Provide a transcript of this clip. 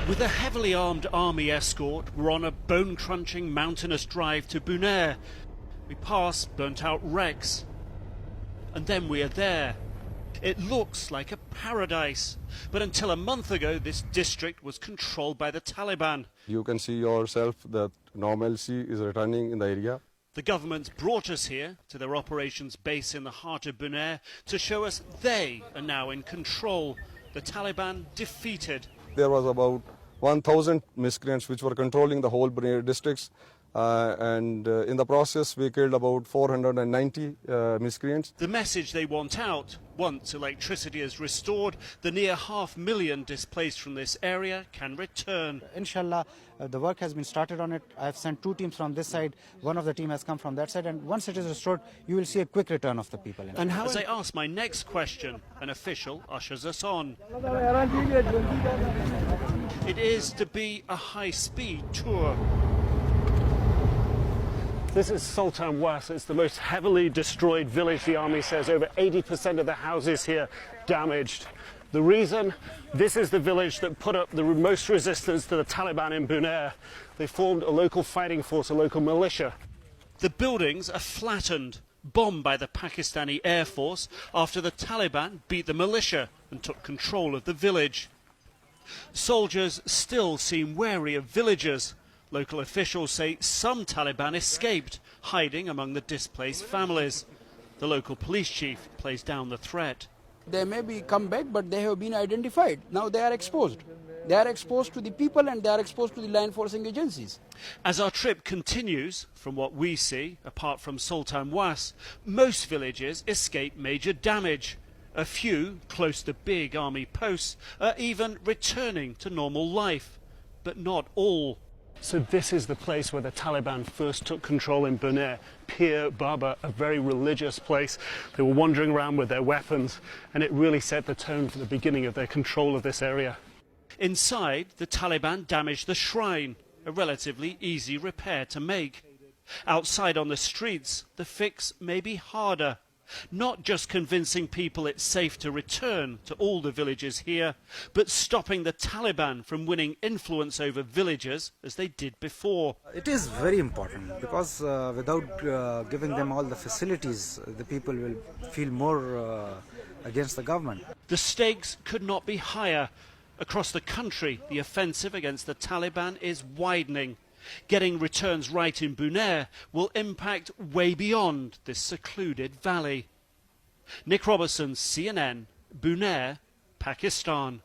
With a heavily armed army escort, we're on a bone-crunching mountainous drive to Buner. We pass burnt-out wrecks. And then we are there. It looks like a paradise. But until a month ago, this district was controlled by the Taliban. You can see yourself that normalcy is returning in the area. The government brought us here to their operations base in the heart of Buner to show us they are now in control. The Taliban defeated. There was about 1,000 miscreants which were controlling the whole Buneri districts, and in the process we killed about 490 miscreants. The message they want out: once electricity is restored, the near 500,000 displaced from this area can return. Inshallah, the work has been started on it. I have sent 2 teams from this side. One of the team has come from that side, and once it is restored, you will see a quick return of the people. And as I ask my next question, an official ushers us on. It is to be a high-speed tour. This is Sultan Was. It's the most heavily destroyed village, the army says. Over 80% of the houses here damaged. The reason? This is the village that put up the most resistance to the Taliban in Buner. They formed a local fighting force, a local militia. The buildings are flattened, bombed by the Pakistani Air Force after the Taliban beat the militia and took control of the village. Soldiers still seem wary of villagers. Local officials say some Taliban escaped, hiding among the displaced families. The local police chief plays down the threat. They may come back, but they have been identified. Now they are exposed. They are exposed to the people and they are exposed to the law enforcing agencies. As our trip continues, from what we see, apart from Sultan Was, most villages escape major damage. A few, close to big army posts, are even returning to normal life. But not all. So this is the place where the Taliban first took control in Buner, Pir Baba, a very religious place. They were wandering around with their weapons, and it really set the tone for the beginning of their control of this area. Inside, the Taliban damaged the shrine, a relatively easy repair to make. Outside on the streets, the fix may be harder. Not just convincing people it's safe to return to all the villages here, but stopping the Taliban from winning influence over villagers as they did before. It is very important because without giving them all the facilities, the people will feel more against the government. The stakes could not be higher. Across the country, the offensive against the Taliban is widening. Getting returns right in Buner will impact way beyond this secluded valley. Nick Robertson, CNN, Buner, Pakistan.